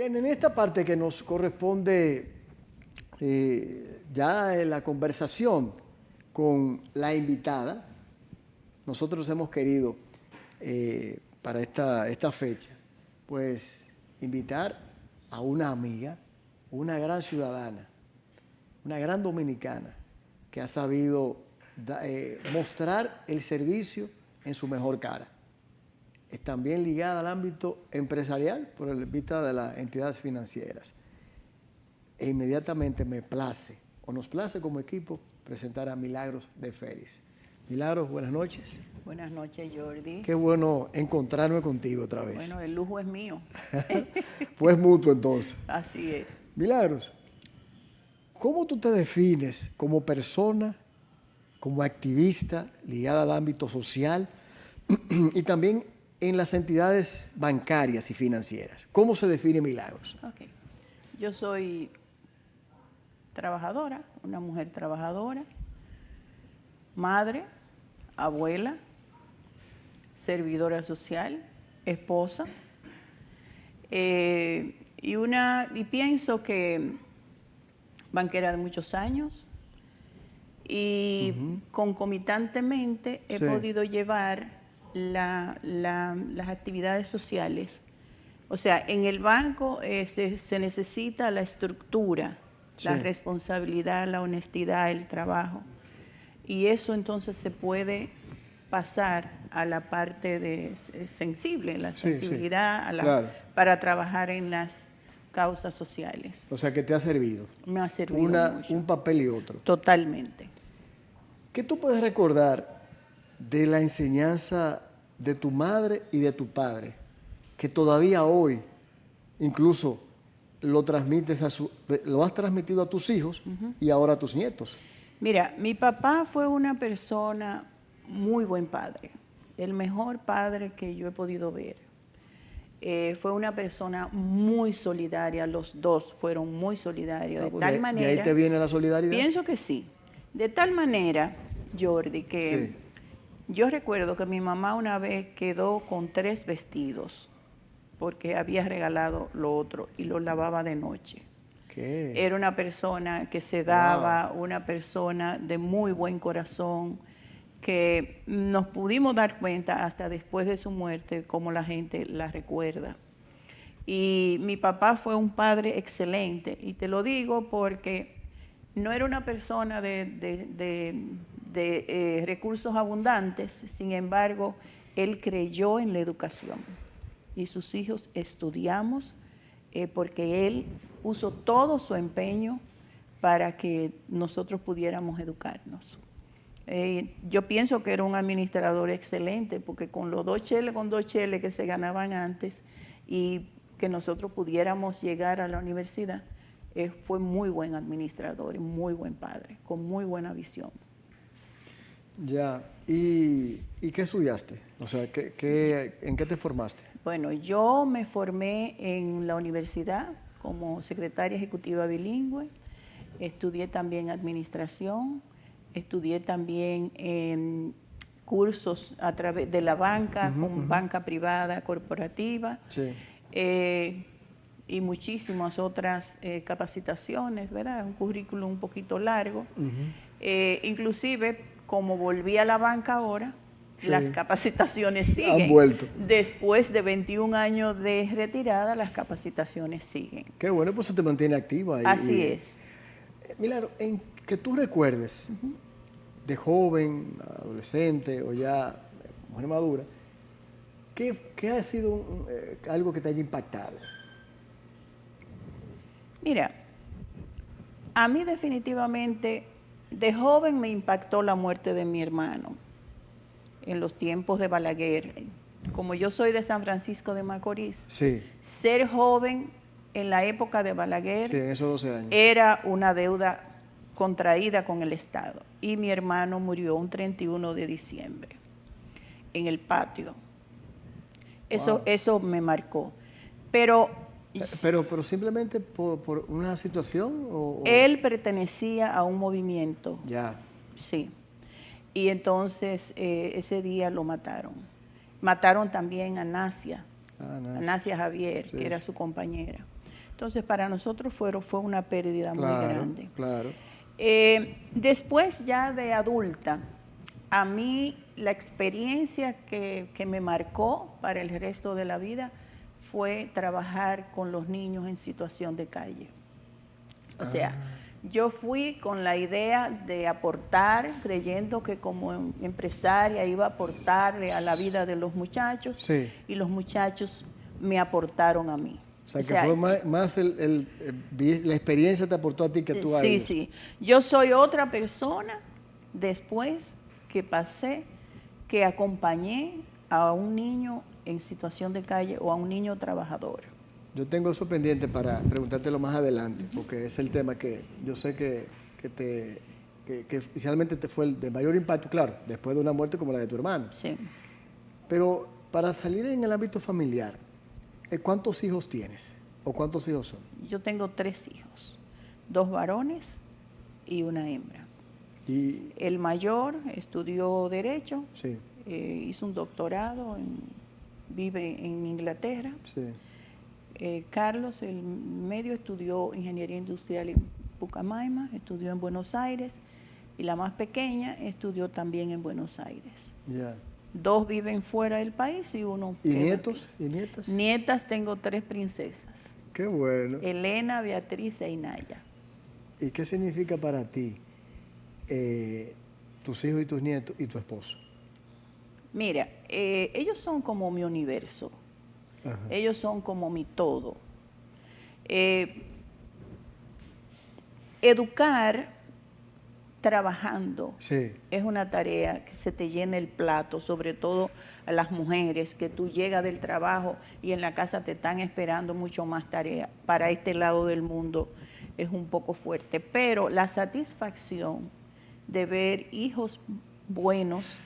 Bien, en esta parte que nos corresponde ya en la conversación con la invitada, nosotros hemos querido para esta fecha, pues invitar a una amiga, una gran ciudadana, una gran dominicana que ha sabido mostrar el servicio en su mejor cara. Es también ligada al ámbito empresarial por el vista de las entidades financieras. E inmediatamente me place, o nos place como equipo, presentar a Milagros de Félix. Milagros, buenas noches. Buenas noches, Jordi. Qué bueno encontrarme contigo otra vez. Bueno, el lujo es mío. Pues mutuo entonces. Así es. Milagros, ¿cómo tú te defines como persona, como activista ligada al ámbito social y también en las entidades bancarias y financieras? ¿Cómo se define Milagros? Okay. Yo soy trabajadora, una mujer trabajadora, madre, abuela, servidora social, esposa, y pienso que banquera de muchos años, y concomitantemente he podido llevar las actividades sociales. O sea, en el banco se necesita la estructura, la responsabilidad, la honestidad, el trabajo. Y eso entonces se puede pasar a la parte sensible, la sensibilidad para trabajar en las causas sociales. O sea, que te ha servido. Me ha servido mucho. Un papel y otro. Totalmente. ¿Qué tú puedes recordar de la enseñanza de tu madre y de tu padre, que todavía hoy incluso lo has transmitido a tus hijos y ahora a tus nietos? Mira, mi papá fue una persona muy buen padre, el mejor padre que yo he podido ver. Fue una persona muy solidaria, los dos fueron muy solidarios. De tal manera, ¿de ahí te viene la solidaridad? Pienso que sí. De tal manera, Jordi, que yo recuerdo que mi mamá una vez quedó con 3 vestidos porque había regalado lo otro y lo lavaba de noche. ¿Qué? Era una persona que se daba, una persona de muy buen corazón, que nos pudimos dar cuenta hasta después de su muerte cómo la gente la recuerda. Y mi papá fue un padre excelente, y te lo digo porque no era una persona de recursos abundantes, sin embargo, él creyó en la educación. Y sus hijos estudiamos porque él puso todo su empeño para que nosotros pudiéramos educarnos. Yo pienso que era un administrador excelente, porque con los 2 cheles que se ganaban antes y que nosotros pudiéramos llegar a la universidad, fue muy buen administrador y muy buen padre, con muy buena visión. Ya, ¿y qué estudiaste? O sea, ¿en qué te formaste? Bueno, yo me formé en la universidad como secretaria ejecutiva bilingüe, estudié también administración, estudié también en cursos a través de la banca, con banca privada corporativa, y muchísimas otras capacitaciones, ¿verdad? Un currículum un poquito largo. Inclusive, como volví a la banca ahora, las capacitaciones siguen. Han vuelto. Después de 21 años de retirada, las capacitaciones siguen. Qué bueno, pues eso te mantiene activa. Así es. Milagro, en que tú recuerdes, de joven, adolescente o ya mujer madura, ¿qué ha sido algo que te haya impactado? Mira, a mí definitivamente de joven me impactó la muerte de mi hermano en los tiempos de Balaguer. Como yo soy de San Francisco de Macorís, ser joven en la época de Balaguer en esos 12 años. Era una deuda contraída con el Estado. Y mi hermano murió un 31 de diciembre en el patio. Eso me marcó. Pero simplemente por una situación él pertenecía a un movimiento. Ya. Sí. Y entonces ese día lo mataron. Mataron también a Nacia, a Nacia Javier, que era su compañera. Entonces, para nosotros fue una pérdida muy grande. Claro. Después ya de adulta, a mí la experiencia que me marcó para el resto de la vida fue trabajar con los niños en situación de calle. O sea, yo fui con la idea de aportar, creyendo que como empresaria iba a aportarle a la vida de los muchachos, Sí. y los muchachos me aportaron a mí. O sea, que fue más la experiencia te aportó a ti que tú a Sí, ellos. sí. Yo soy otra persona después que pasé, que acompañé a un niño en situación de calle o a un niño trabajador. Yo tengo eso pendiente para preguntártelo más adelante, porque es el tema que yo sé que inicialmente te fue el de mayor impacto, claro, después de una muerte como la de tu hermano. Sí. Pero para salir en el ámbito familiar, ¿cuántos hijos tienes? ¿O cuántos hijos son? Yo tengo 3 hijos, 2 varones y una hembra. Y, El mayor estudió Derecho, sí, hizo un doctorado, vive en Inglaterra. sí. Carlos, el medio, estudió Ingeniería Industrial en Pucamaima, estudió en Buenos Aires, y la más pequeña estudió también en Buenos Aires. Ya. 2 viven fuera del país y uno ¿Y queda nietos? aquí. ¿Y nietas? Nietas, tengo 3 princesas, Qué bueno. Elena, Beatriz e Inaya. ¿Y qué significa para ti tus hijos y tus nietos y tu esposo? Mira, ellos son como mi universo. Ajá. Ellos son como mi todo. Educar trabajando Sí. es una tarea que se te llena el plato, sobre todo a las mujeres, que tú llegas del trabajo y en la casa te están esperando mucho más tarea. Para este lado del mundo es un poco fuerte, pero la satisfacción de ver hijos buenos,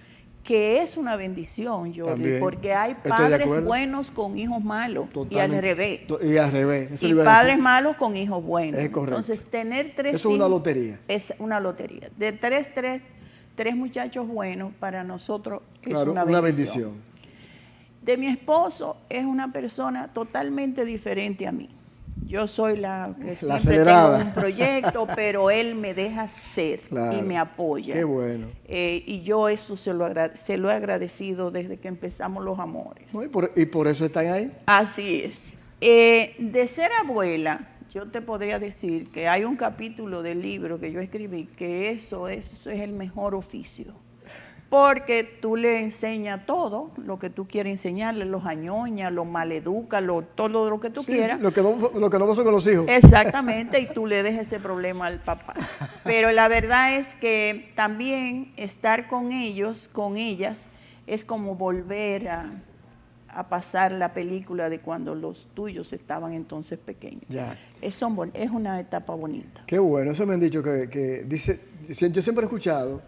que es una bendición, Jordi, También. porque hay Estoy de padres acuerdo. buenos con hijos malos, y al Totalmente. revés. Y al revés. Eso Y le iba a decir. padres malos con hijos buenos. Es correcto. Entonces, tener 3 Eso es una hijos lotería. es una lotería. De 3 muchachos buenos, para nosotros es Claro, una bendición. De mi esposo, es una persona totalmente diferente a mí. Yo soy la que La siempre acelerada. tengo un proyecto, pero él me deja ser Claro. y me apoya. Qué bueno. Y yo eso se lo he agradecido desde que empezamos los amores. No, y por eso están ahí. Así es. De ser abuela, yo te podría decir que hay un capítulo del libro que yo escribí que eso es el mejor oficio. Porque tú le enseñas todo lo que tú quieres enseñarle, los añoñas, los maleducas, todo lo que tú Sí, quieras. sí, lo que no pasa con los hijos. Exactamente, y tú le dejas ese problema al papá. Pero la verdad es que también estar con ellos, con ellas, es como volver a pasar la película de cuando los tuyos estaban entonces pequeños. Ya. Es una etapa bonita. Qué bueno, eso me han dicho que dice, yo siempre he escuchado,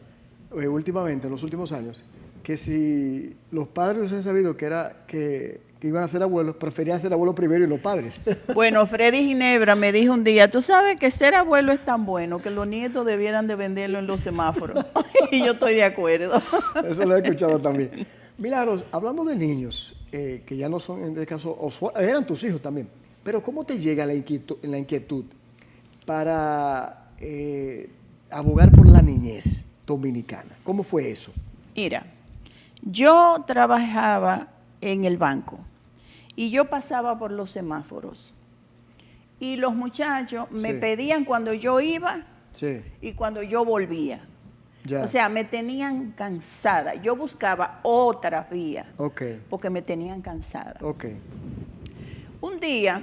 últimamente, en los últimos años, que si los padres hubiesen sabido que iban a ser abuelos, preferían ser abuelos primero y los padres. Bueno, Freddy Ginebra me dijo un día, tú sabes que ser abuelo es tan bueno que los nietos debieran de venderlo en los semáforos. Y yo estoy de acuerdo. Eso lo he escuchado también. Milagros, hablando de niños, que ya no son, en este caso, eran tus hijos también, pero ¿cómo te llega la inquietud para abogar por la niñez dominicana? ¿Cómo fue eso? Mira, yo trabajaba en el banco y yo pasaba por los semáforos y los muchachos me Sí. pedían cuando yo iba Sí, y cuando yo volvía. ya. O sea, me tenían cansada. Yo buscaba otra vía Ok, porque me tenían cansada. ok. Un día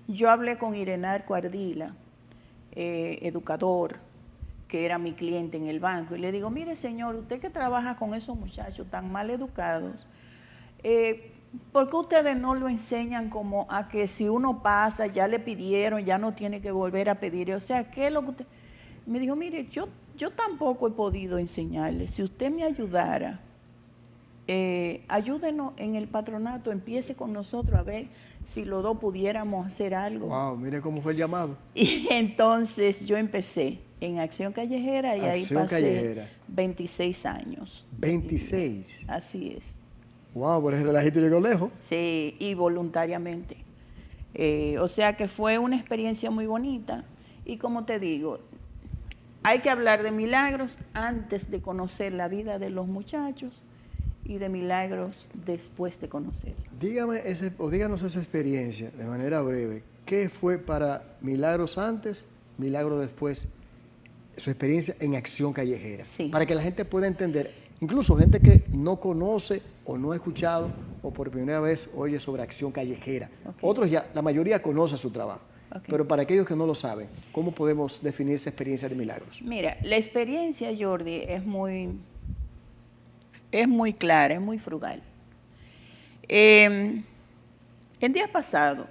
yo hablé con Irenarco Ardila, educador, que era mi cliente en el banco, y le digo, mire señor, usted que trabaja con esos muchachos tan mal educados, ¿por qué ustedes no lo enseñan como a que si uno pasa, ya le pidieron, ya no tiene que volver a pedir? O sea, ¿qué es lo que usted...? Me dijo, mire, yo tampoco he podido enseñarle. Si usted me ayudara, ayúdenos en el patronato, empiece con nosotros a ver si los dos pudiéramos hacer algo. Wow, mire cómo fue el llamado. Y entonces yo empecé en Acción Callejera y ahí Acción pasé Callejera. 26 años. 26. Así es. Wow, por el relajito llegó lejos. Sí, y voluntariamente. O sea que fue una experiencia muy bonita. Y como te digo, hay que hablar de milagros antes de conocer la vida de los muchachos y de milagros después de conocerlos. Díganos esa experiencia de manera breve. ¿Qué fue para Milagros antes, Milagros después? Su experiencia en Acción Callejera. Sí. Para que la gente pueda entender, incluso gente que no conoce o no ha escuchado o por primera vez oye sobre Acción Callejera. Okay. Otros ya, la mayoría conoce su trabajo. Okay. Pero para aquellos que no lo saben, ¿cómo podemos definir esa experiencia de Milagros? Mira, la experiencia, Jordi, es muy clara, es muy frugal. El día pasado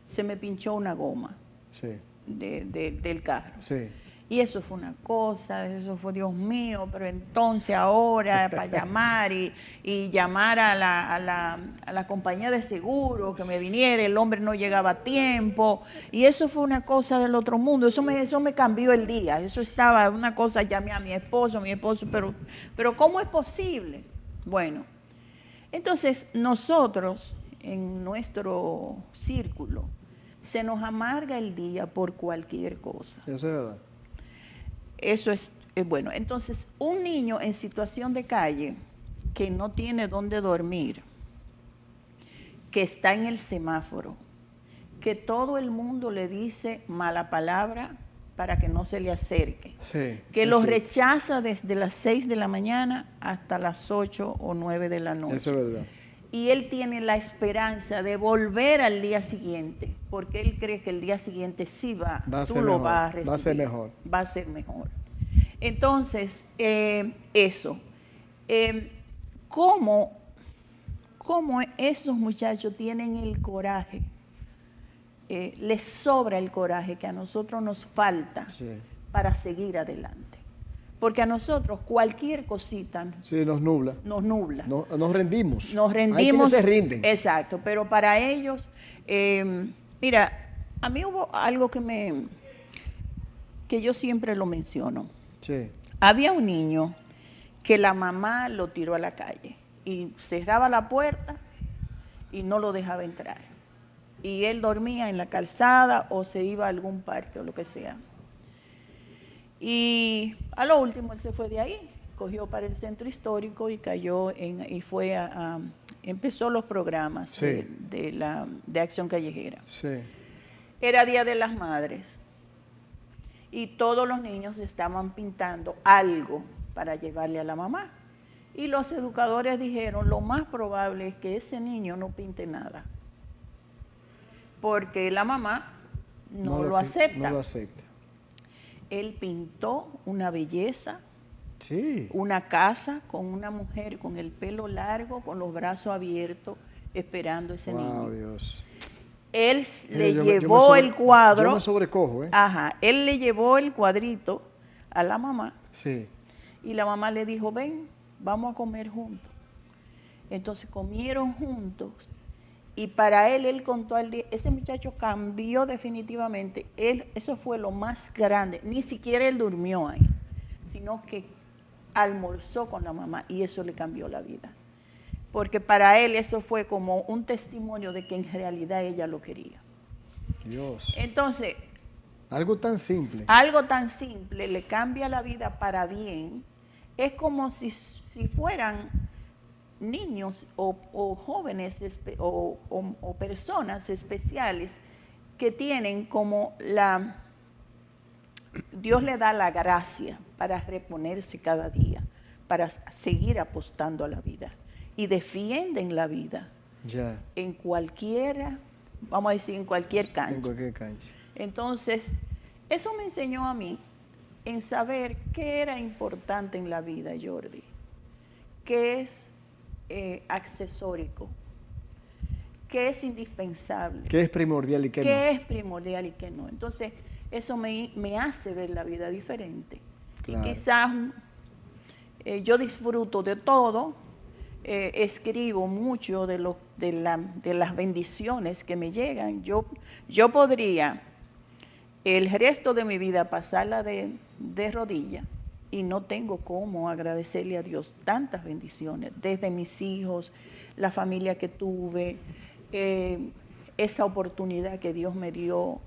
se me pinchó una goma Sí. del carro. Sí. Y eso fue una cosa, eso fue Dios mío, pero entonces ahora para llamar y llamar a la compañía de seguro que me viniera, el hombre no llegaba a tiempo, y eso fue una cosa del otro mundo, eso me cambió el día, eso estaba una cosa, llamé a mi esposo, pero ¿cómo es posible? Bueno, entonces nosotros en nuestro círculo se nos amarga el día por cualquier cosa. Eso es verdad. Eso es bueno. Entonces, un niño en situación de calle que no tiene dónde dormir, que está en el semáforo, que todo el mundo le dice mala palabra para que no se le acerque, Sí, que los rechaza desde las 6 de la mañana hasta las 8 o 9 de la noche. Eso es verdad. Y él tiene la esperanza de volver al día siguiente, porque él cree que el día siguiente sí tú lo vas a recibir. Va a ser mejor. Va a ser mejor. Entonces, eso. ¿Cómo esos muchachos tienen el coraje? Les sobra el coraje que a nosotros nos falta para seguir adelante. Porque a nosotros cualquier cosita nos nubla. Nos nubla. Nos rendimos. Nos rendimos. Hay quienes se rinden. Exacto, pero para ellos, mira, a mí hubo algo que yo siempre lo menciono. Sí. Había un niño que la mamá lo tiró a la calle y cerraba la puerta y no lo dejaba entrar. Y él dormía en la calzada o se iba a algún parque o lo que sea. Y a lo último él se fue de ahí, cogió para el centro histórico y empezó los programas de Acción Callejera. Sí. Era Día de las Madres y todos los niños estaban pintando algo para llevarle a la mamá. Y los educadores dijeron, lo más probable es que ese niño no pinte nada, porque la mamá no lo acepta. No lo acepta. Él pintó una belleza, sí, una casa con una mujer con el pelo largo, con los brazos abiertos, esperando ese niño. Dios. Él le llevó el cuadro. Yo me sobrecojo, ¿eh? Ajá, él le llevó el cuadrito a la mamá. Sí. Y la mamá le dijo, ven, vamos a comer juntos. Entonces comieron juntos. Y para él contó al día, ese muchacho cambió definitivamente. Eso fue lo más grande. Ni siquiera él durmió ahí, sino que almorzó con la mamá y eso le cambió la vida. Porque para él eso fue como un testimonio de que en realidad ella lo quería. Dios. Entonces, algo tan simple. Algo tan simple le cambia la vida para bien. Es como si fueran niños o jóvenes o personas especiales que tienen como Dios le da la gracia para reponerse cada día, para seguir apostando a la vida y defienden la vida en cualquiera, vamos a decir, en cualquier cancha. En cualquier cancha. Entonces, eso me enseñó a mí en saber qué era importante en la vida, Jordi, qué es accesórico, qué es indispensable, qué es primordial y qué no. Qué es primordial y qué no. Entonces, eso me hace ver la vida diferente. Claro. Y quizás yo disfruto de todo, escribo mucho de las bendiciones que me llegan. Yo podría el resto de mi vida pasarla de rodillas y no tengo cómo agradecerle a Dios tantas bendiciones, desde mis hijos, la familia que tuve, esa oportunidad que Dios me dio.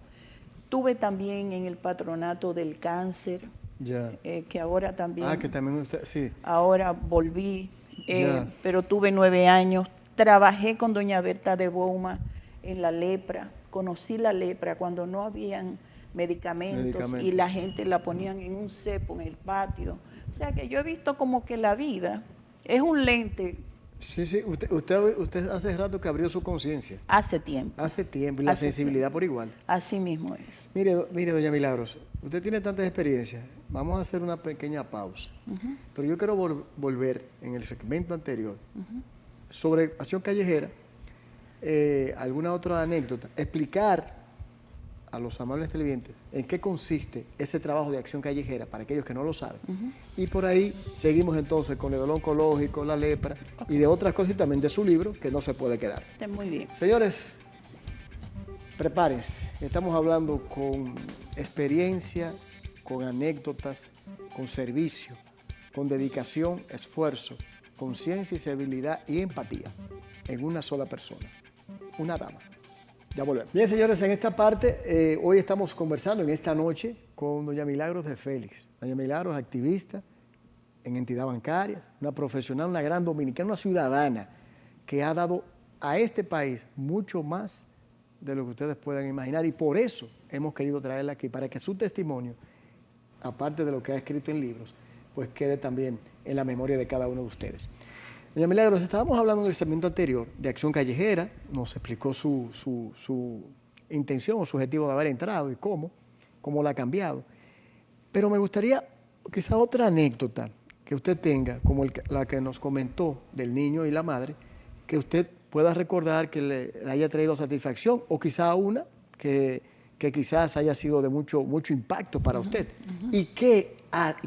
Tuve también en el patronato del cáncer, Ya. que ahora también, Que también usted, sí. ahora volví, Ya. pero tuve 9 años. Trabajé con doña Berta de Boma en la lepra. Conocí la lepra cuando no habían medicamentos y la gente la ponían en un cepo en el patio. O sea que yo he visto como que la vida es un lente. Sí, sí. Usted hace rato que abrió su conciencia. Hace tiempo. Hace tiempo. Y la sensibilidad por igual. Así mismo es. Mire, doña Milagros, usted tiene tantas experiencias. Vamos a hacer una pequeña pausa. Pero yo quiero volver en el segmento anterior sobre acción callejera, alguna otra anécdota, explicar a los amables televidentes en qué consiste ese trabajo de acción callejera para aquellos que no lo saben. Y por ahí seguimos entonces con el dolor oncológico, la lepra y de otras cosas y también de su libro que no se puede quedar. Muy bien. Señores, prepárense. Estamos hablando con experiencia, con anécdotas, con servicio, con dedicación, esfuerzo, conciencia y sensibilidad y empatía en una sola persona, una dama. Ya volvemos. Bien, señores, en esta parte, hoy estamos conversando en esta noche con doña Milagros de Félix. Doña Milagros, activista en entidad bancaria, una profesional, una gran dominicana, una ciudadana que ha dado a este país mucho más de lo que ustedes puedan imaginar y por eso hemos querido traerla aquí, para que su testimonio, aparte de lo que ha escrito en libros, pues quede también en la memoria de cada uno de ustedes. Doña Milagros, estábamos hablando en el segmento anterior de acción callejera, nos explicó su intención o su objetivo de haber entrado y cómo la ha cambiado. Pero me gustaría quizá otra anécdota que usted tenga, como la que nos comentó del niño y la madre, que usted pueda recordar que le haya traído satisfacción o quizá una que quizás haya sido de mucho impacto para usted. ¿Y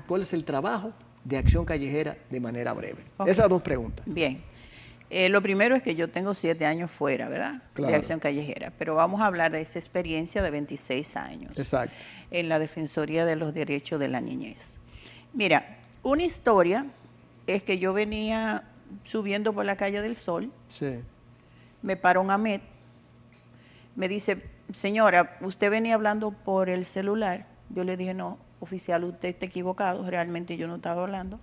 cuál es el trabajo de acción callejera de manera breve? Okay. Esas dos preguntas. Bien. Lo primero es que yo tengo 7 años fuera, ¿verdad? Claro. De acción callejera, pero vamos a hablar de esa experiencia de 26 años. Exacto. En la Defensoría de los Derechos de la Niñez. Mira, una historia es que yo venía subiendo por la calle del Sol. Sí. Me paró un AMET. Me dice, señora, ¿usted venía hablando por el celular? Yo le dije, no, oficial, usted está equivocado, realmente yo no estaba hablando.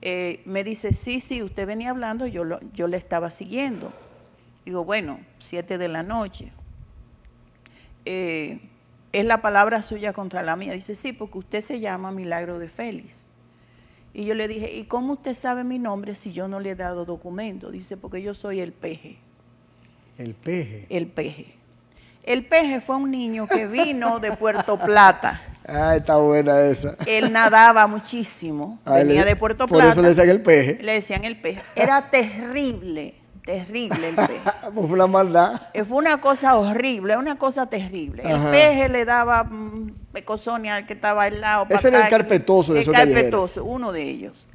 Me dice, sí, usted venía hablando, yo le estaba siguiendo. Digo, bueno, 7 de la noche. Es la palabra suya contra la mía. Dice, sí, porque usted se llama Milagro de Félix. Y yo le dije, ¿y cómo usted sabe mi nombre si yo no le he dado documento? Dice, porque yo soy el Peje. ¿El Peje? El Peje. El Peje fue un niño que vino de Puerto Plata. Está buena esa. Él nadaba muchísimo, venía de Puerto Plata. Por eso le decían el Peje. Le decían el Peje. Era terrible el Peje. Fue una maldad. Fue una cosa horrible, una cosa terrible. Ajá. El Peje le daba pecosonia al que estaba al lado. Ese era el carpetoso de esos callejeros. El carpetoso, uno de ellos.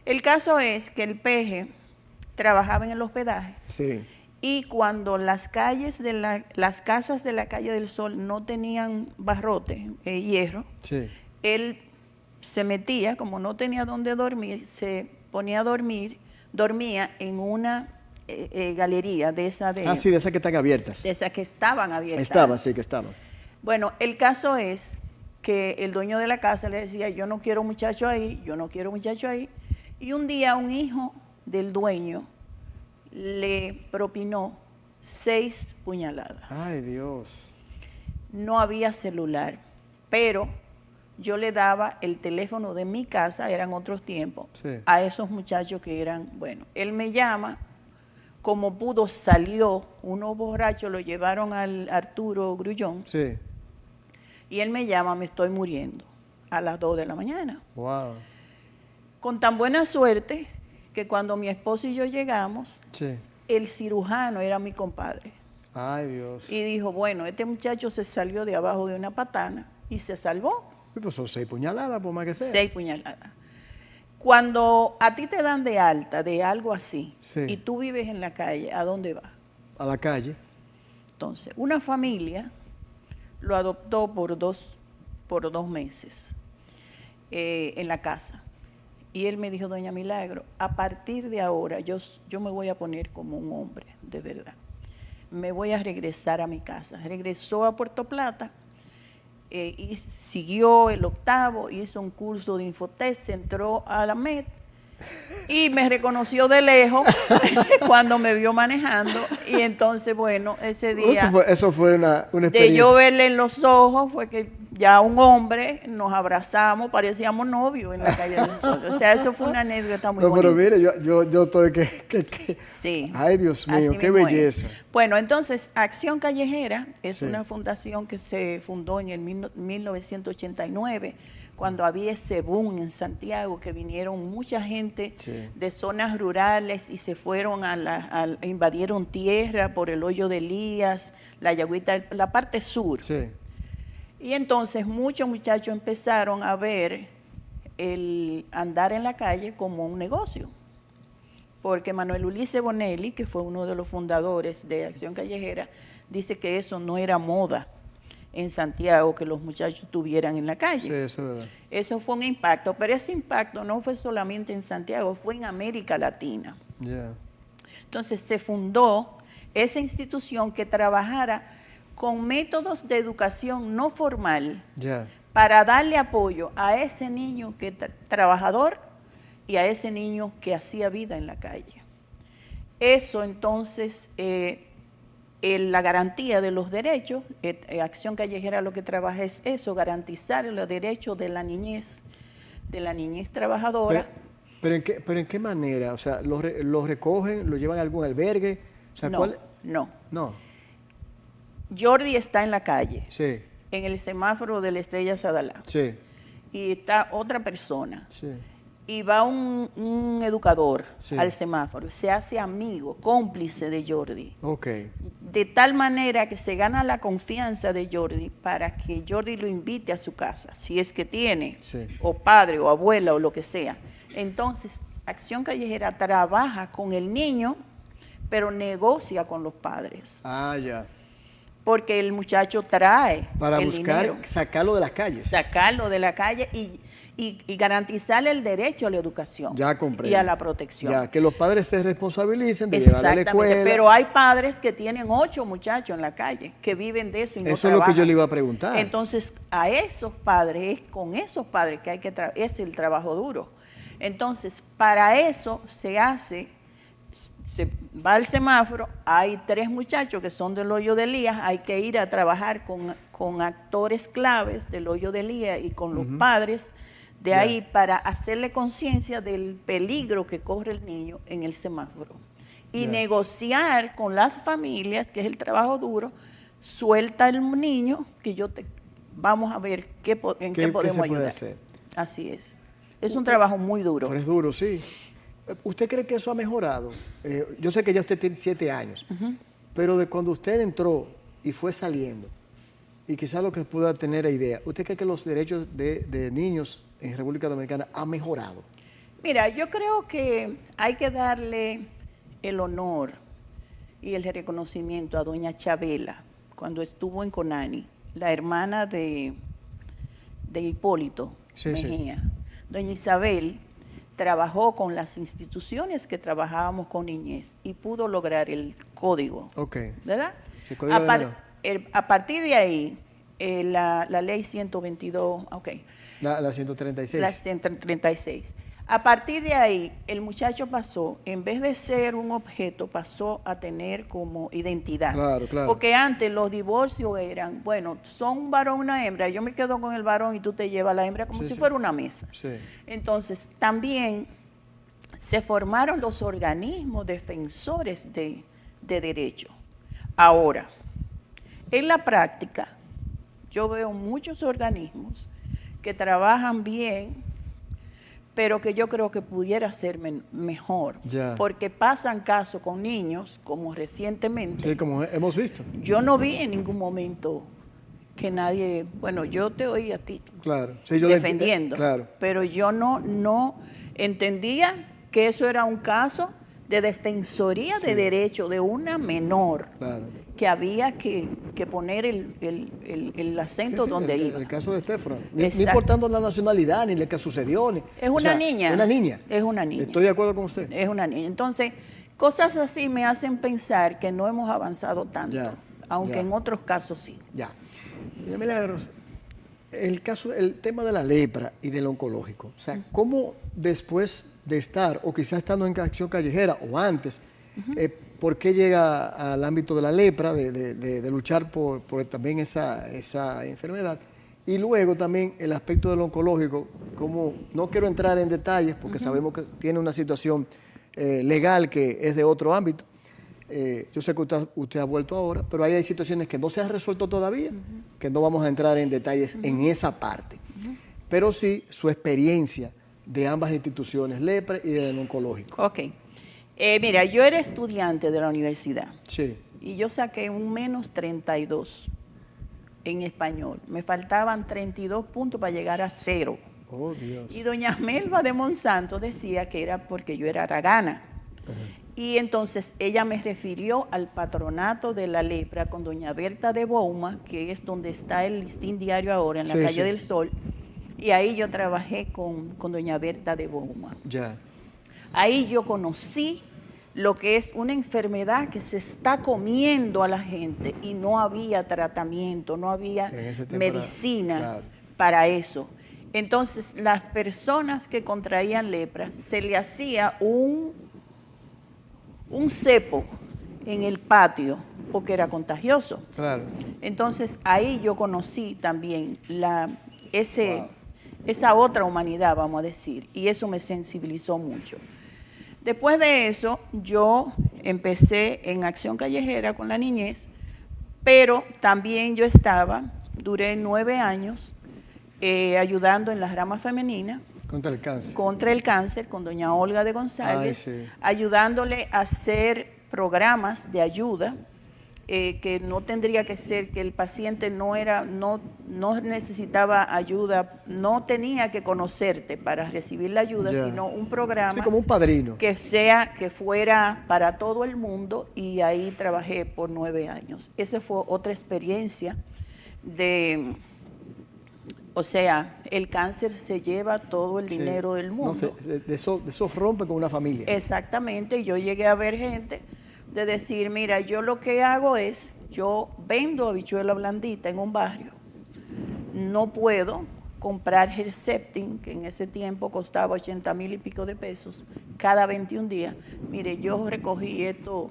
El caso es que el Peje trabajaba en el hospedaje. Sí. Y cuando las casas de la calle del Sol no tenían barrote, hierro, sí, él se metía, como no tenía dónde dormir, se ponía a dormir, dormía en una galería de esas de... sí, de esas que están abiertas. De esas que estaban abiertas. Sí, que estaban. Bueno, el caso es que el dueño de la casa le decía, yo no quiero muchacho ahí, yo no quiero muchacho ahí. Y un día un hijo del dueño le propinó 6 puñaladas. Ay, Dios. No había celular, pero yo le daba el teléfono de mi casa, eran otros tiempos, sí, a esos muchachos que eran, bueno, él me llama, como pudo salió, unos borrachos lo llevaron al Arturo Grullón, sí, y él me llama, me estoy muriendo, a las 2 de la mañana. Wow. Con tan buena suerte que cuando mi esposo y yo llegamos, sí, el cirujano era mi compadre. Ay, Dios. Y dijo, bueno, este muchacho se salió de abajo de una patana y se salvó. Pues son 6 puñaladas, por más que sea. 6 puñaladas. Cuando a ti te dan de alta de algo así, sí, y tú vives en la calle, ¿a dónde vas? A la calle. Entonces, una familia lo adoptó por dos meses en la casa. Y él me dijo, doña Milagro, a partir de ahora yo me voy a poner como un hombre, de verdad. me voy a regresar a mi casa. Regresó a Puerto Plata y siguió el octavo, hizo un curso de Infotec, entró a la MED y me reconoció de lejos cuando me vio manejando. Y entonces, bueno, ese día, eso fue una experiencia. de yo verle en los ojos, fue que ya un hombre, nos abrazamos, parecíamos novios en la calle del Sol. O sea, eso fue una anécdota muy bonita. Pero mire, yo estoy que... Sí. Ay, Dios mío, Así qué mismo belleza. es. Bueno, entonces, Acción Callejera es una fundación que se fundó en el 1989, cuando había ese boom en Santiago, que vinieron mucha gente de zonas rurales y se fueron invadieron tierra por el Hoyo de Elías, la Yagüita, la parte sur. Sí. Y entonces muchos muchachos empezaron a ver el andar en la calle como un negocio. Porque Manuel Ulises Bonelli, que fue uno de los fundadores de Acción Callejera, dice que eso no era moda en Santiago, que los muchachos estuvieran en la calle. Sí, eso es verdad. Eso fue un impacto, pero ese impacto no fue solamente en Santiago, fue en América Latina. Yeah. Entonces se fundó esa institución que trabajara con métodos de educación no formal para darle apoyo a ese niño que trabajador y a ese niño que hacía vida en la calle. Eso entonces, la garantía de los derechos, Acción Callejera lo que trabaja es eso, garantizar los derechos de la niñez trabajadora. Pero ¿en qué manera? O sea, ¿los recogen, lo llevan a algún albergue? O sea, No. Jordi está en la calle, sí, en el semáforo de la Estrella Sadalá. Sí. Y está otra persona. Sí. Y va un educador sí. al semáforo, se hace amigo, cómplice de Jordi. Okay. De tal manera que se gana la confianza de Jordi para que Jordi lo invite a su casa, si es que tiene, o padre, o abuela, o lo que sea. Entonces, Acción Callejera trabaja con el niño, pero negocia con los padres. Ah, ya. Porque el muchacho trae para el buscar dinero. Sacarlo de la calle. Sacarlo de la calle y garantizarle el derecho a la educación. Ya comprendo. Y a la protección. Ya, que los padres se responsabilicen de llevarle a la escuela. Pero hay padres que tienen 8 muchachos en la calle, que viven de eso y no Eso trabajan. es lo que yo le iba a preguntar. Entonces, a esos padres, con esos padres que hay que es el trabajo duro. Entonces, para eso se va al semáforo, hay 3 muchachos que son del Hoyo de Elías, hay que ir a trabajar con actores claves del Hoyo de Elías y con los padres de ahí para hacerle conciencia del peligro que corre el niño en el semáforo. Y negociar con las familias, que es el trabajo duro, suelta el niño, que vamos a ver qué podemos ayudar. Hacer? Así es. Es un trabajo muy duro. Pero es duro, sí. ¿Usted cree que eso ha mejorado? Yo sé que ya usted tiene 7 años, pero de cuando usted entró y fue saliendo, y quizás lo que pueda tener idea, ¿usted cree que los derechos de niños en República Dominicana han mejorado? Mira, yo creo que hay que darle el honor y el reconocimiento a doña Chabela, cuando estuvo en Conani, la hermana de Hipólito Mejía. Sí. Doña Isabel trabajó con las instituciones que trabajábamos con niñez y pudo lograr el código, ¿verdad? Sí, código a partir de ahí, la ley 122, la 136. La 136. A partir de ahí, el muchacho pasó, en vez de ser un objeto, pasó a tener como identidad. Claro. Porque antes los divorcios eran, bueno, son un varón y una hembra, yo me quedo con el varón y tú te llevas a la hembra como si fuera una mesa. Sí. Entonces, también se formaron los organismos defensores de derechos. Ahora, en la práctica, yo veo muchos organismos que trabajan bien, pero que yo creo que pudiera ser mejor, porque pasan casos con niños, como recientemente. Sí, como hemos visto. Yo no vi en ningún momento que nadie, bueno, yo te oí a ti sí, yo defendiendo, pero yo no entendía que eso era un caso de defensoría de derechos de una menor, que había que poner el acento donde iba. El caso de Estefano, no importando la nacionalidad ni lo que sucedió. Es una niña. Una niña. Es una niña. Estoy de acuerdo con usted. Es una niña. Entonces, Cosas así me hacen pensar que no hemos avanzado tanto, Ya, aunque ya. en otros casos sí. Ya. Mira, Milagros, el tema de la lepra y del oncológico, o sea, ¿cómo después de estar, o quizás estando en Acción Callejera, o antes, por qué llega al ámbito de la lepra, de luchar por también esa enfermedad? Y luego también el aspecto del oncológico, como no quiero entrar en detalles, porque sabemos que tiene una situación legal que es de otro ámbito. Yo sé que usted ha vuelto ahora, pero hay situaciones que no se han resuelto todavía, que no vamos a entrar en detalles en esa parte. Pero sí su experiencia de ambas instituciones, lepra y del oncológico. Ok. Mira, yo era estudiante de la universidad. Sí. Y yo saqué un menos 32 en español. Me faltaban 32 puntos para llegar a 0. Oh, Dios. Y doña Melba de Monsanto decía que era porque yo era aragana. Y entonces ella me refirió al patronato de la lepra con doña Berta de Bouma, que es donde está el Listín Diario ahora, en la calle del Sol. Y ahí yo trabajé con doña Berta de Bouma. Ya. Ahí yo conocí lo que es una enfermedad que se está comiendo a la gente y no había tratamiento, no había medicina para eso. Entonces, las personas que contraían lepra, se le hacía un cepo en el patio porque era contagioso. Claro. Entonces, ahí yo conocí también esa otra humanidad, vamos a decir, y eso me sensibilizó mucho. Después de eso, yo empecé en Acción Callejera con la niñez, pero también yo duré 9 años ayudando en las ramas femeninas. Contra el cáncer. Contra el cáncer, con doña Olga de González, Ay, sí. ayudándole a hacer programas de ayuda, que no tendría que ser que el paciente no necesitaba ayuda, no tenía que conocerte para recibir la ayuda, sino un programa, sí, como un padrino, que fuera para todo el mundo, y ahí trabajé por 9 años. Esa fue otra experiencia o sea, el cáncer se lleva todo el dinero del mundo. No, de eso rompe con una familia. Exactamente, yo llegué a ver gente de decir, mira, yo lo que hago es, yo vendo habichuela blandita en un barrio, no puedo comprar Herceptin, que en ese tiempo costaba 80,000 y pico de pesos, cada 21 días. Mire, yo recogí estos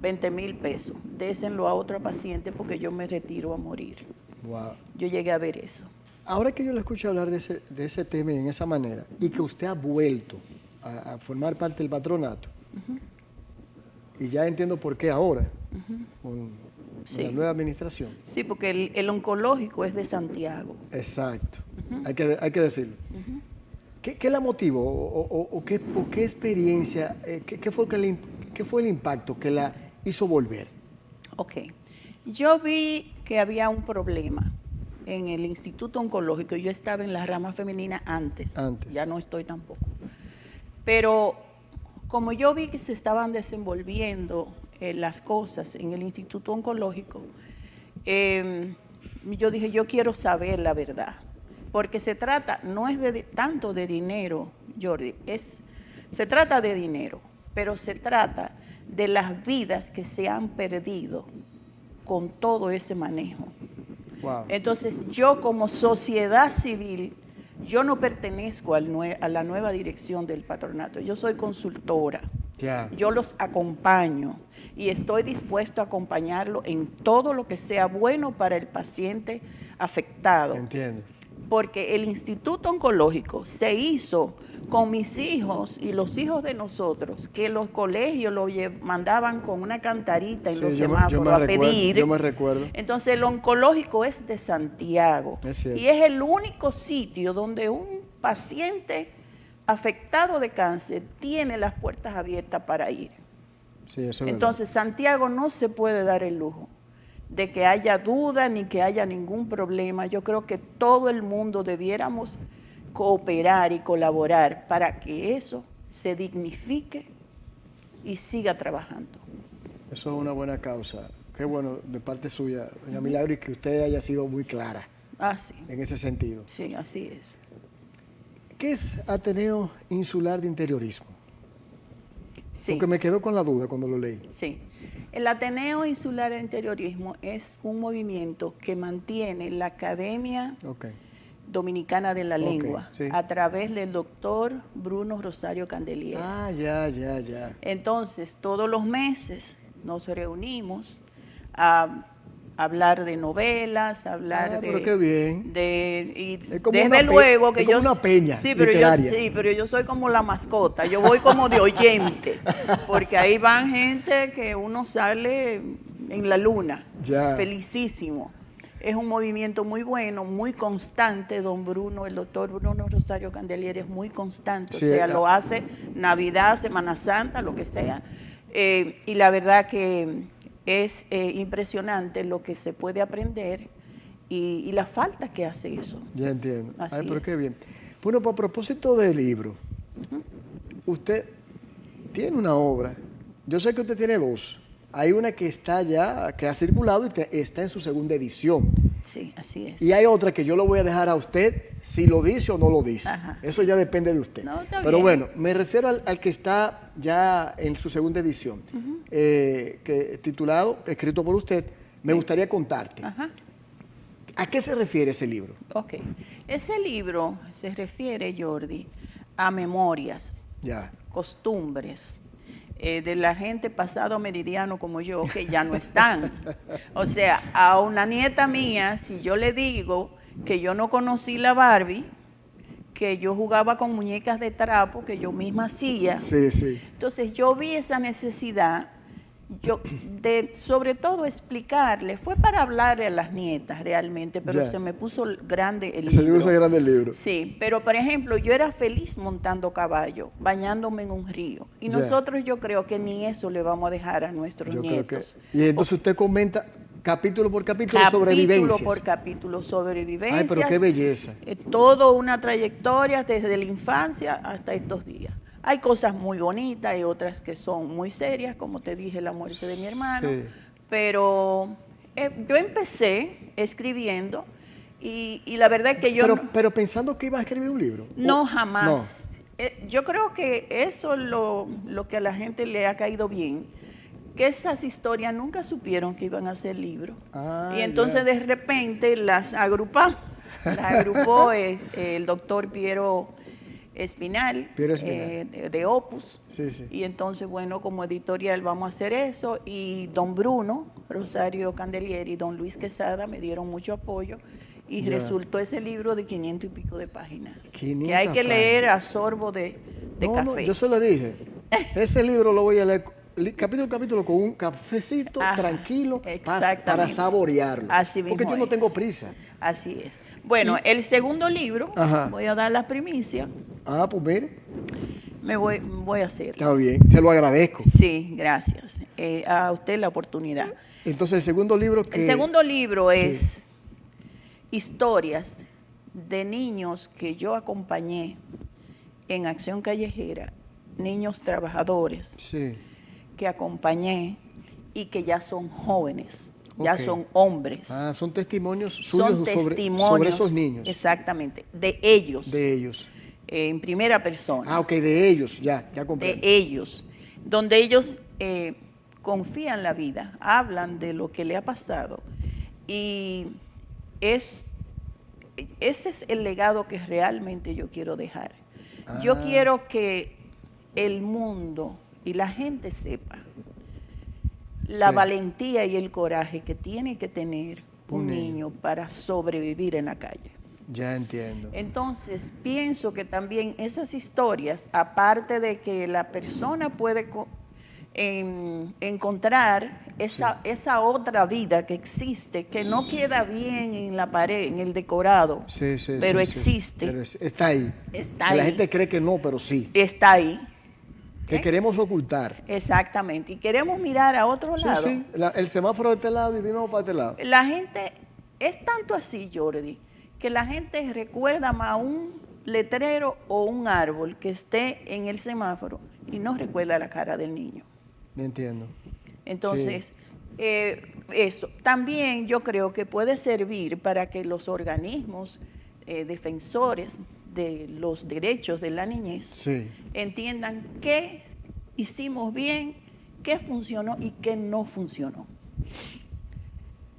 20,000 pesos, désenlo a otro paciente porque yo me retiro a morir. Wow. Yo llegué a ver eso. Ahora que yo le escucho hablar de ese tema en esa manera, y que usted ha vuelto a formar parte del patronato, y ya entiendo por qué ahora, con la nueva administración. Sí, porque el oncológico es de Santiago. Exacto, hay que decirlo. ¿Qué la motivó o qué experiencia, qué fue el impacto que la hizo volver? Ok, yo vi que había un problema en el Instituto Oncológico. Yo estaba en la rama femenina antes. Ya no estoy tampoco. Pero como yo vi que se estaban desenvolviendo las cosas en el Instituto Oncológico, yo dije, yo quiero saber la verdad. Porque se trata, no es tanto de dinero, Jordi, se trata de dinero, pero se trata de las vidas que se han perdido con todo ese manejo. Wow. Entonces, yo como sociedad civil, yo no pertenezco a la nueva dirección del patronato, yo soy consultora. Yo los acompaño y estoy dispuesto a acompañarlo en todo lo que sea bueno para el paciente afectado. Entiendo. Porque el Instituto Oncológico se hizo con mis hijos y los hijos de nosotros, que los colegios lo mandaban con una cantarita en los semáforos a pedir. Yo me recuerdo. Entonces el oncológico es de Santiago. Y es el único sitio donde un paciente afectado de cáncer tiene las puertas abiertas para ir. Sí, eso es Entonces Santiago no se puede dar el lujo de que haya duda ni que haya ningún problema. Yo creo que todo el mundo debiéramos cooperar y colaborar para que eso se dignifique y siga trabajando. Eso es una buena causa. Qué bueno de parte suya, doña Milagros, que usted haya sido muy clara en ese sentido. Sí, así es. ¿Qué es Ateneo Insular de Interiorismo? Sí. Porque me quedó con la duda cuando lo leí. Sí. El Ateneo Insular de Interiorismo es un movimiento que mantiene la Academia Ok. Dominicana de la Ok, Lengua sí. a través del doctor Bruno Rosario Candelier. Ya. Entonces, todos los meses nos reunimos a hablar de novelas, hablar pero qué bien. y Es como desde luego que es como yo una peña sí, literaria. pero yo soy como la mascota, yo voy como de oyente, porque ahí van gente que uno sale en la luna, Ya. felicísimo. Es un movimiento muy bueno, muy constante, don Bruno, el doctor Bruno Rosario Candelier es muy constante, Sí, o sea, lo hace Navidad, Semana Santa, lo que sea, y la verdad que es impresionante lo que se puede aprender y la falta que hace eso. Ya entiendo. Así Ay, pero es. qué bien. Bueno, pues a propósito del libro, usted tiene una obra. Yo sé que usted tiene dos. Hay una que está ya, que ha circulado y está en su segunda edición. Sí, así es. Y hay otra que yo lo voy a dejar a usted si lo dice o no lo dice. Ajá. Eso ya depende de usted. No, está Pero bien. bueno, me refiero al que está ya en su segunda edición, que titulado, escrito por usted, Me gustaría contarte. Ajá. ¿A qué se refiere ese libro? Ok. Ese libro se refiere, Jordi, a memorias, Ya. costumbres de la gente pasado meridiano como yo, que ya no están. O sea, a una nieta mía, si yo le digo que yo no conocí la Barbie, que yo jugaba con muñecas de trapo, que yo misma hacía, Sí. entonces yo vi esa necesidad de sobre todo explicarle, fue para hablarle a las nietas realmente, pero Ya. se me puso grande el Se le libro. puso grande el libro. Sí, pero por ejemplo, yo era feliz montando caballo, bañándome en un río. Y Ya. nosotros yo creo que ni eso le vamos a dejar a nuestros Yo creo que. nietos. Y entonces usted comenta capítulo por capítulo sobre Capítulo vivencias. por capítulo sobre vivencias. Ay, pero qué belleza. Todo una trayectoria desde la infancia hasta estos días. Hay cosas muy bonitas y otras que son muy serias, como te dije, la muerte de mi hermano. Sí. Pero yo empecé escribiendo y la verdad es que yo Pero pensando que iba a escribir un libro. no ¿O jamás. Yo creo que eso es lo que a la gente le ha caído bien, que esas historias nunca supieron que iban a ser libros. Ah, Y entonces ya. de repente las agrupamos. Las agrupó el doctor Piero Espinal, Piero Espinal. de Opus. Sí. Y entonces, bueno, como editorial vamos a hacer eso. Y don Bruno Rosario Candelier y don Luis Quesada me dieron mucho apoyo. Y Ya. resultó ese libro de 500 y pico de páginas. 500 que hay que leer a sorbo de No, café. yo se lo dije. Ese libro lo voy a leer capítulo a capítulo con un cafecito Ajá, tranquilo para exactamente. saborearlo. Así Porque mismo yo no tengo es. prisa. Así es. Bueno, el segundo libro, Ajá. voy a dar la primicia, Ah, pues mire, voy a hacerlo. está bien, se lo agradezco. Sí, gracias. A usted la oportunidad. Entonces el segundo libro que... El segundo libro Sí. es historias de niños que yo acompañé en Acción Callejera, niños trabajadores Sí, que acompañé y que ya son jóvenes, ya Ok. son hombres. ah, son testimonios Son suyos testimonios, sobre esos niños. Exactamente, de ellos, De ellos. en primera persona. Ah, ok, de ellos, ya De comprendo. ellos, donde ellos confían la vida, hablan de lo que le ha pasado y ese es el legado que realmente yo quiero dejar. Yo Ah. quiero que el mundo y la gente sepa la Sí. valentía y el coraje que tiene que tener un Un niño. niño para sobrevivir en la calle. Ya entiendo. Entonces, pienso que también esas historias, aparte de que la persona puede encontrar esa otra vida que existe, que no queda bien en la pared, en el decorado, Sí, pero sí. existe, Pero está ahí. Está Que la ahí. gente cree que no, pero sí. está ahí. Que queremos ocultar. Exactamente. Y queremos mirar a otro lado. Sí. El semáforo de este lado y vimos para este lado. La gente, es tanto así, Jordi, que la gente recuerda más un letrero o un árbol que esté en el semáforo y no recuerda la cara del niño. Me entiendo. Entonces, eso. También yo creo que puede servir para que los organismos defensores de los derechos de la niñez Sí. entiendan qué hicimos bien, qué funcionó y qué no funcionó.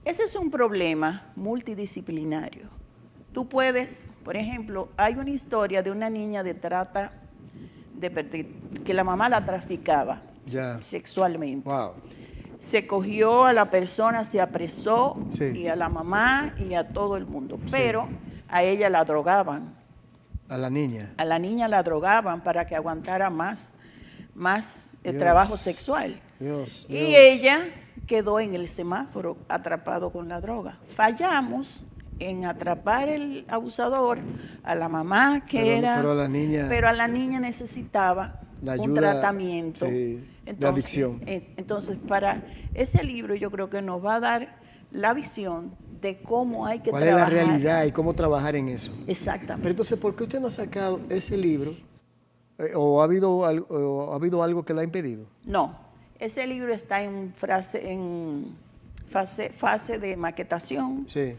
Ese es un problema multidisciplinario. Tú puedes, por ejemplo, hay una historia de una niña de trata, que la mamá la traficaba sexualmente. Wow. Se cogió a la persona, se apresó, Sí. y a la mamá y a todo el mundo. Sí. Pero a ella la drogaban. A la niña. A la niña la drogaban para que aguantara más Dios. trabajo sexual. Dios. Y ella quedó en el semáforo atrapado con la droga. Fallamos en atrapar el abusador, a la mamá Pero a la niña necesitaba la un ayuda, tratamiento. sí, Entonces, de adicción. Entonces, para ese libro yo creo que nos va a dar la visión de cómo hay que ¿Cuál trabajar. es la realidad y cómo trabajar en eso? Exactamente. Pero entonces, ¿por qué usted no ha sacado ese libro? ¿O ha habido algo que lo ha impedido? No, ese libro está en fase de maquetación. Sí.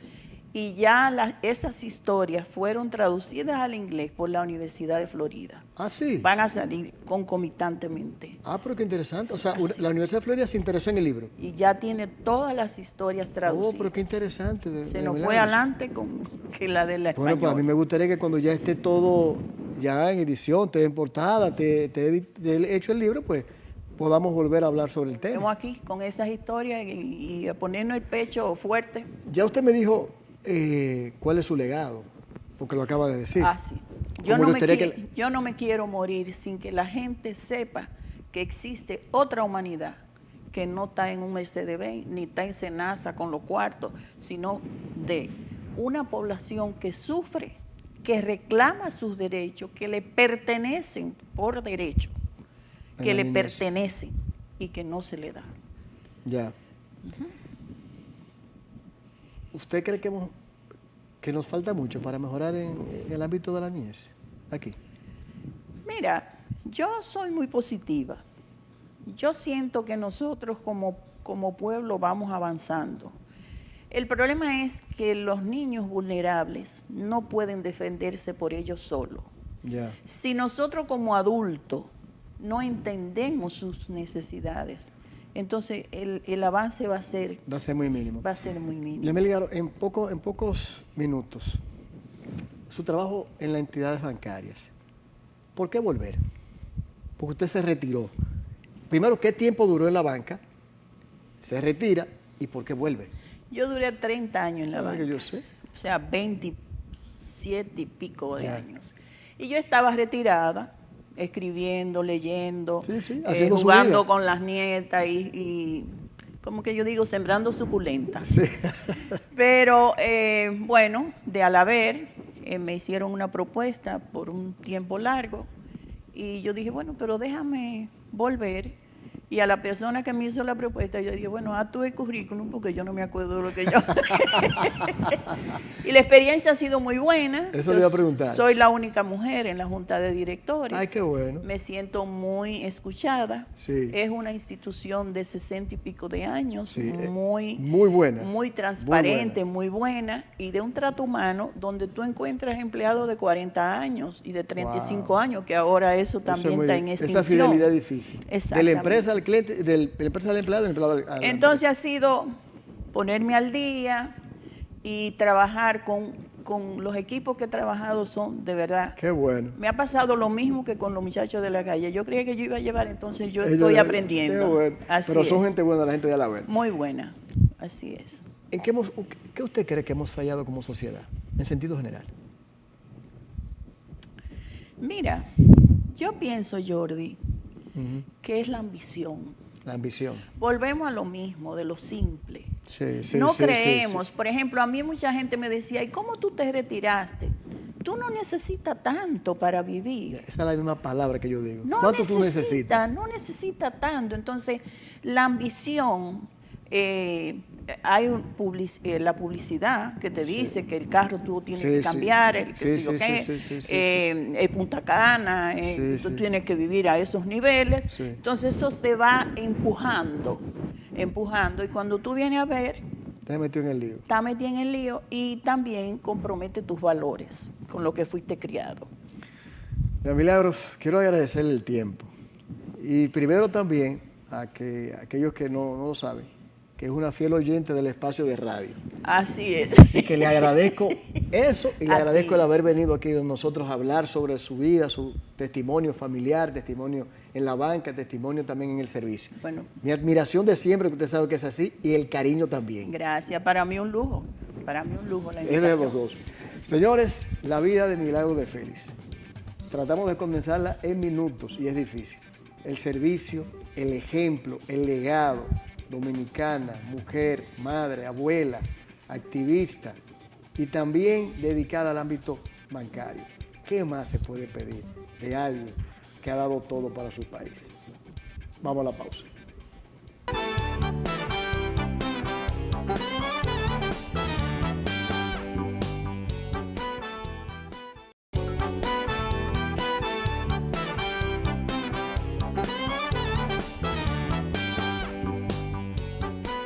Y ya esas historias fueron traducidas al inglés por la Universidad de Florida. Ah, sí. Van a salir concomitantemente. Ah, pero qué interesante. O sea, la Universidad de Florida se interesó en el libro. Y ya tiene todas las historias traducidas. Oh, pero qué interesante. Se nos fue adelante con que la de la española. Bueno, pues a mí me gustaría que cuando ya esté todo ya en edición, esté en portada, te hecho el libro, pues podamos volver a hablar sobre el tema. Estamos aquí con esas historias y a ponernos el pecho fuerte. Ya usted me dijo cuál es su legado, porque lo acaba de decir. Ah, sí. Yo no me quiero morir sin que la gente sepa que existe otra humanidad que no está en un Mercedes-Benz, ni está en Senasa con los cuartos, sino de una población que sufre, que reclama sus derechos, que le pertenecen por derecho, que le pertenecen y que no se le da. Ya. ¿Usted cree que nos falta mucho para mejorar en el ámbito de la niñez aquí? Mira, yo soy muy positiva. Yo siento que nosotros como pueblo vamos avanzando. El problema es que los niños vulnerables no pueden defenderse por ellos solos. Ya. Si nosotros como adultos no entendemos sus necesidades, entonces el avance va a ser muy mínimo. Va a ser muy mínimo. Le Melgar, en pocos minutos, su trabajo en las entidades bancarias. ¿Por qué volver? Porque usted se retiró. Primero, ¿qué tiempo duró en la banca? Se retira y ¿por qué vuelve? Yo duré 30 años en la banca. Que yo sé. O sea, 27 y pico de años. Y yo estaba retirada, escribiendo, leyendo, haciendo jugando con las nietas y como que yo digo, sembrando suculentas. Sí. Pero bueno, de Alaber me hicieron una propuesta por un tiempo largo y yo dije, bueno, pero déjame volver. Y a la persona que me hizo la propuesta, yo dije, bueno, haz tú el currículum porque yo no me acuerdo de lo que yo... Y la experiencia ha sido muy buena. Eso le iba a preguntar. Soy la única mujer en la junta de directores. Ay, qué bueno. Me siento muy escuchada. Sí. Es una institución de 60 y pico de años, Sí, muy buena. muy transparente, muy buena, y de un trato humano donde tú encuentras empleados de 40 años y de 35 años, que ahora eso también está en extinción. Esa fidelidad es difícil. Exactamente. De la empresa al cliente, de la empresa al empleado, del empleado al Entonces empresa. ha sido ponerme al día y trabajar con los equipos que he trabajado, son de verdad. Qué bueno. Me ha pasado lo mismo que con los muchachos de la calle. Yo creía que yo iba a llevar, entonces yo estoy aprendiendo. Qué bueno. Así Pero son es. gente buena, la gente de Alaber. Muy buena, así es. ¿En qué usted cree que hemos fallado como sociedad, en sentido general? Mira, yo pienso, Jordi, que es la ambición. La ambición. Volvemos a lo mismo, de lo simple. Sí, No creemos. Por ejemplo, a mí mucha gente me decía, ¿y cómo tú te retiraste? Tú no necesitas tanto para vivir. Esa es la misma palabra que yo digo. No ¿Cuánto tú necesitas? No necesita tanto. Entonces, la ambición, hay la publicidad que te dice que el carro tú tienes que cambiar, el Punta Cana, tú tienes que vivir a esos niveles. Sí. Entonces, eso te va empujando. Y cuando tú vienes a ver, Te metió en el lío. está metido en el lío y también compromete tus valores con lo que fuiste criado. Milagros, quiero agradecerle el tiempo Y primero también, a que aquellos que no lo saben, que es una fiel oyente del espacio de radio. Así es. Así que le agradezco eso y le A agradezco ti. el haber venido aquí con nosotros a hablar sobre su vida, su testimonio familiar, testimonio en la banca, testimonio también en el servicio. Bueno, Mi admiración de siempre, que usted sabe que es así, y el cariño también. gracias. Para mí un lujo. Para mí un lujo la Es de invitación. los dos. Señores, la vida de Milagro de Félix. Tratamos de condensarla en minutos y es difícil. El servicio, el ejemplo, el legado, dominicana, mujer, madre, abuela, activista y también dedicada al ámbito bancario. ¿Qué más se puede pedir de alguien que ha dado todo para su país? Vamos a la pausa.